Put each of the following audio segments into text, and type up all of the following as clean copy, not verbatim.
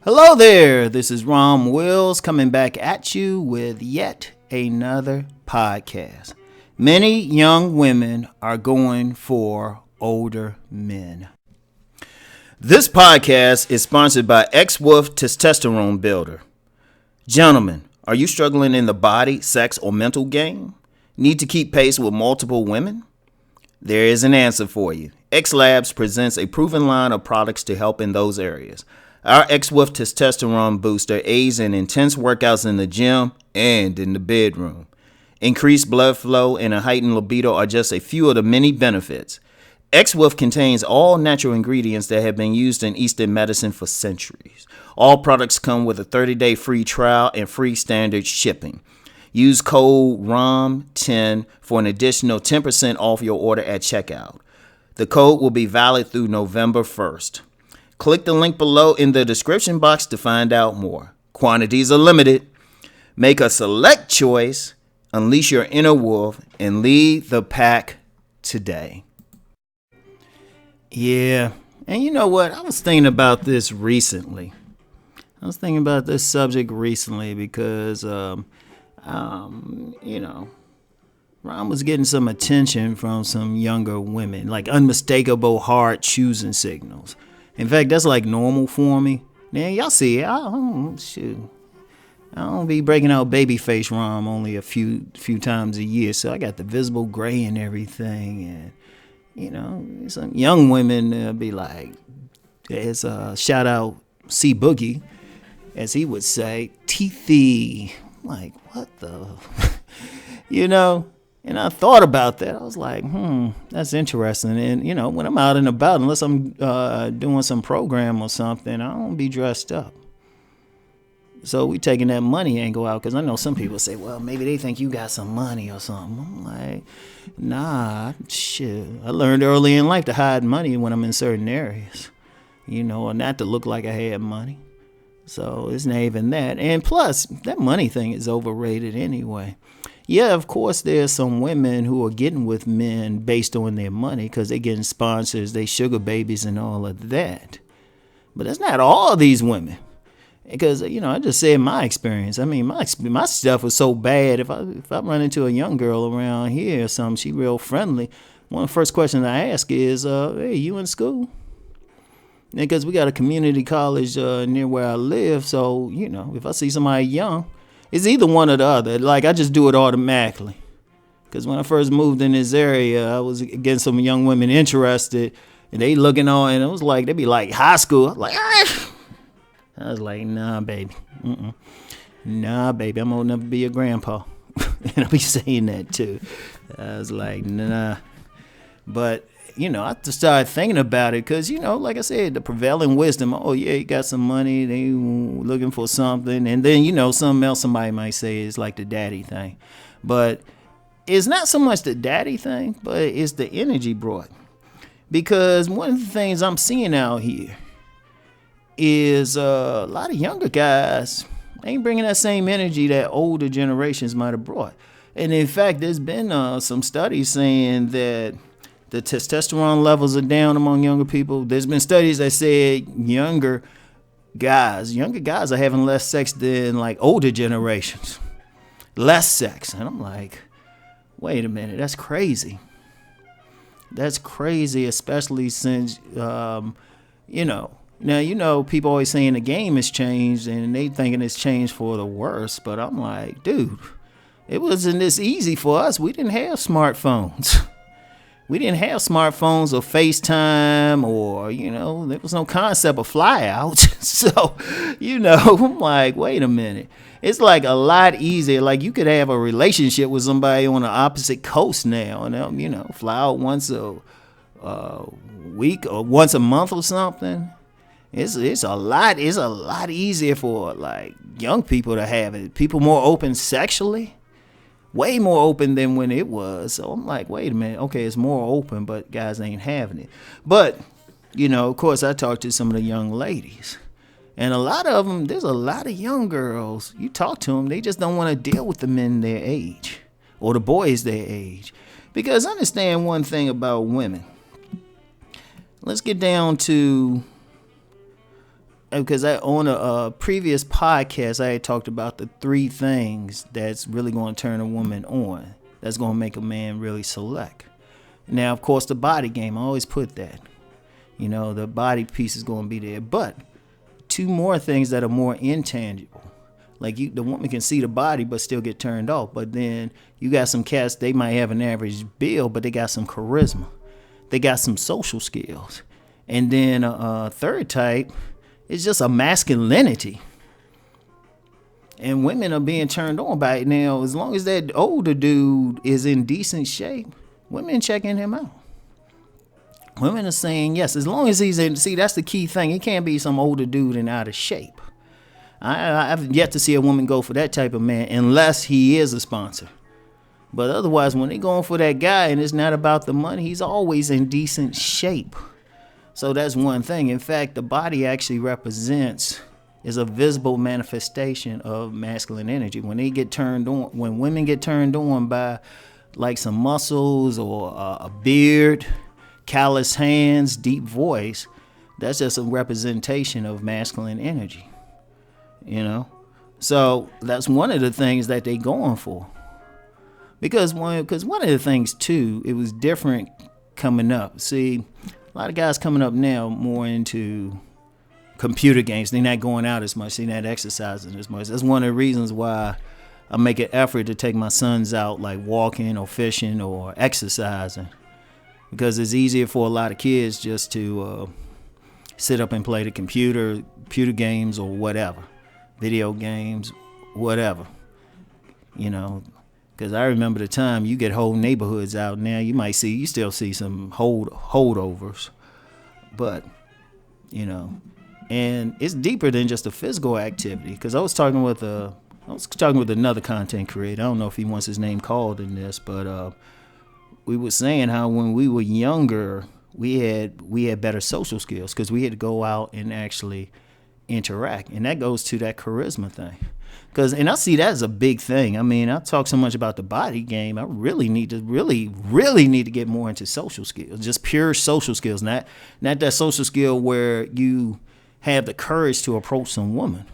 Hello there, this is Rom Wills coming back at you with yet another podcast. Many young women are going for older men. This podcast is sponsored by X-Wolf Testosterone Builder. Gentlemen, are you struggling in the body, sex, or mental game? Need to keep pace with multiple women? There is an answer for you. X Labs presents a proven line of products to help in those areas. Our X-Wolf Testosterone Booster aids in intense workouts in the gym and in the bedroom. Increased blood flow and a heightened libido are just a few of the many benefits. X-Wolf contains all natural ingredients that have been used in Eastern medicine for centuries. All products come with a 30-day free trial and free standard shipping. Use code ROM10 for an additional 10% off your order at checkout. The code will be valid through November 1st. Click the link below in the description box to find out more. Quantities are limited. Make a select choice, unleash your inner wolf, and lead the pack today. Yeah, and you know what? I was thinking about this recently. I was thinking about this subject recently because, Ron was getting some attention from some younger women, like unmistakable hard choosing signals. In fact, that's like normal for me. Man, y'all see, I don't be breaking out baby face Rom only a few times a year, so I got the visible gray and everything, and some young women be like, it's a shout out C Boogie, as he would say, teethy. I'm like, what the, And I thought about that. I was like, that's interesting. And, when I'm out and about, unless I'm doing some program or something, I don't be dressed up. So we taking that money angle out, because I know some people say, well, maybe they think you got some money or something. I'm like, nah, shit. I learned early in life to hide money when I'm in certain areas, or not to look like I had money. So it's not even that. And plus, that money thing is overrated anyway. Yeah, of course, there's some women who are getting with men based on their money because they're getting sponsors, they sugar babies and all of that. But that's not all these women. Because, I just said my experience. I mean, my stuff was so bad. If I run into a young girl around here or something, she real friendly, one of the first questions I ask is, hey, you in school? Because we got a community college near where I live. So, if I see somebody young, it's either one or the other. Like, I just do it automatically. Because when I first moved in this area, I was getting some young women interested. And they looking on, and it was like, they be like, high school. I was like, I was like, nah, baby. Nah, baby, I'm old enough to be a grandpa. And I'll be saying that, too. I was like, nah. But, I just started thinking about it because, like I said, the prevailing wisdom, oh, yeah, you got some money, they looking for something. And then, something else somebody might say is like the daddy thing. But it's not so much the daddy thing, but it's the energy brought. Because one of the things I'm seeing out here is a lot of younger guys ain't bringing that same energy that older generations might have brought. And in fact, there's been some studies saying that the testosterone levels are down among younger people. There's been studies that said younger guys are having less sex than like older generations. Less sex. And I'm like, wait a minute, that's crazy. That's crazy, especially since, now, people always saying the game has changed and they thinking it's changed for the worse. But I'm like, dude, it wasn't this easy for us. We didn't have smartphones. We didn't have smartphones or FaceTime or, there was no concept of fly out. So, I'm like, wait a minute. It's like a lot easier. Like you could have a relationship with somebody on the opposite coast now and, fly out once a week or once a month or something. It's a lot easier for like young people to have it. People more open sexually. Way more open than when it was. So I'm like, wait a minute. Okay, it's more open, but guys ain't having it. But, of course, I talked to some of the young ladies. And a lot of them, there's a lot of young girls. You talk to them, they just don't want to deal with the men their age or the boys their age. Because understand one thing about women. Let's get down to because on a previous podcast, I had talked about the 3 things that's really going to turn a woman on. That's going to make a man really select. Now, of course, the body game, I always put that. The body piece is going to be there. But 2 more things that are more intangible. Like the woman can see the body but still get turned off. But then you got some cats, they might have an average build, but they got some charisma. They got some social skills. And then a third type is just a masculinity. And women are being turned on by it now. As long as that older dude is in decent shape, women checking him out. Women are saying yes, as long as he's in. See, that's the key thing. He can't be some older dude and out of shape. I've yet to see a woman go for that type of man unless he is a sponsor. But otherwise, when they're going for that guy and it's not about the money, he's always in decent shape. So that's one thing. In fact, the body actually is a visible manifestation of masculine energy. When they get turned on, when women get turned on by like some muscles or a beard, callous hands, deep voice, that's just a representation of masculine energy. So that's one of the things that they going for. Because one of the things too, it was different coming up. See, a lot of guys coming up now more into computer games. They're not going out as much. They're not exercising as much. That's one of the reasons why I make an effort to take my sons out, like walking or fishing or exercising, because it's easier for a lot of kids just to sit up and play the computer games or whatever, video games, whatever, Because I remember the time you get whole neighborhoods out now. You still see some holdovers, but and it's deeper than just a physical activity. Because I was talking with another content creator. I don't know if he wants his name called in this, but we were saying how when we were younger, we had better social skills because we had to go out and actually interact, and that goes to that charisma thing. And I see that as a big thing. I mean, I talk so much about the body game. I really need to get more into social skills, just pure social skills, not that social skill where you have the courage to approach some woman.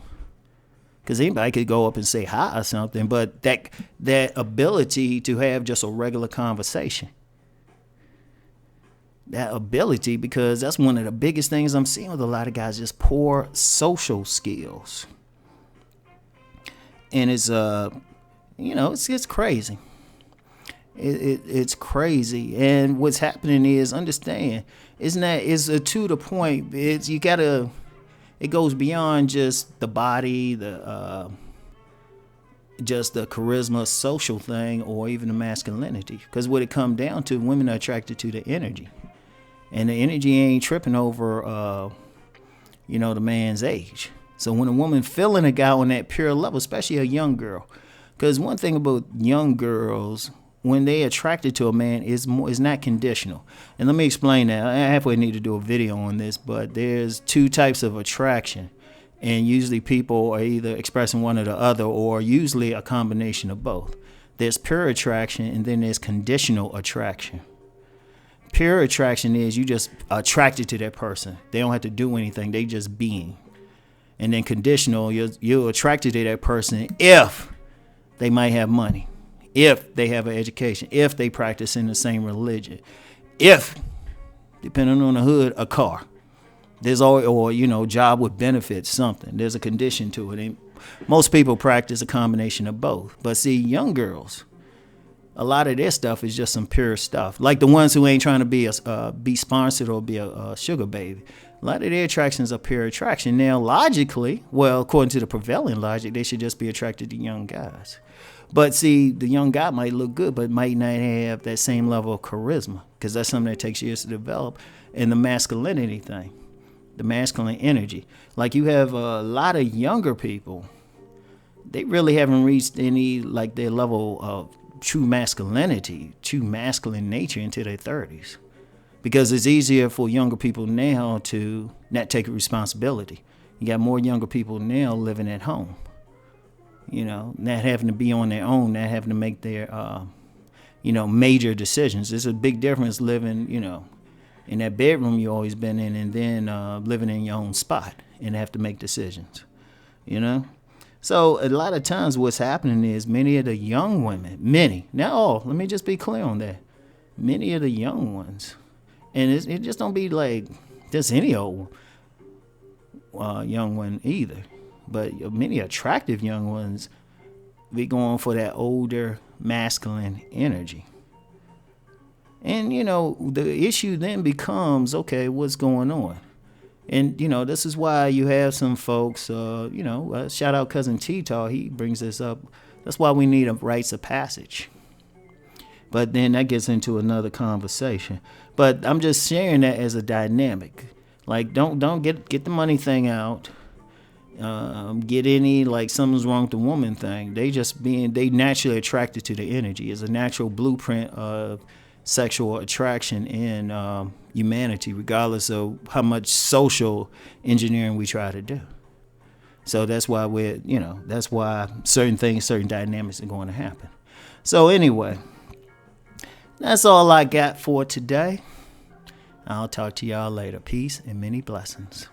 Because anybody could go up and say hi or something, but that ability to have just a regular conversation. That ability, because that's one of the biggest things I'm seeing with a lot of guys, just poor social skills. And it's it's crazy. It's crazy. And what's happening is, understand, it's to the point. It goes beyond just the body, just the charisma, social thing, or even the masculinity. Because what it comes down to, women are attracted to the energy, and the energy ain't tripping over, the man's age. So when a woman feeling a guy on that pure level, especially a young girl, because one thing about young girls, when they attracted to a man, is not conditional. And let me explain that. I halfway need to do a video on this, but there's 2 types of attraction, and usually people are either expressing one or the other, or usually a combination of both. There's pure attraction, and then there's conditional attraction. Pure attraction is you just attracted to that person. They don't have to do anything. They just being. And then conditional, you're attracted to that person if they might have money, if they have an education, if they practice in the same religion, if, depending on the hood, a car. There's always, or job with benefits, something. There's a condition to it. And most people practice a combination of both. But see, young girls, a lot of their stuff is just some pure stuff. Like the ones who ain't trying to be sponsored or be a sugar baby. A lot of their attractions are pure attraction. Now, logically, according to the prevailing logic, they should just be attracted to young guys. But see, the young guy might look good, but might not have that same level of charisma, because that's something that takes years to develop. And the masculinity thing, the masculine energy. Like you have a lot of younger people, they really haven't reached any, like their level of true masculinity, true masculine nature into their 30s. Because it's easier for younger people now to not take responsibility. You got more younger people now living at home, not having to be on their own, not having to make their, major decisions. There's a big difference living, in that bedroom you always been in, and then living in your own spot and have to make decisions, you know? So a lot of times what's happening is many of the young women, not all, let me just be clear on that. Many of the young ones, and it just don't be like just any old young one either, but many attractive young ones be going for that older masculine energy. And, the issue then becomes, okay, what's going on? And, this is why you have some folks, shout out Cousin T-Taw, he brings this up. That's why we need a rites of passage. But then that gets into another conversation. But I'm just sharing that as a dynamic. Like, don't get the money thing out. Get any, like, something's wrong with the woman thing. They naturally attracted to the energy. It's a natural blueprint of sexual attraction in humanity, regardless of how much social engineering we try to do. So that's why that's why certain dynamics are going to happen. So anyway, that's all I got for today. I'll talk to y'all later. Peace and many blessings.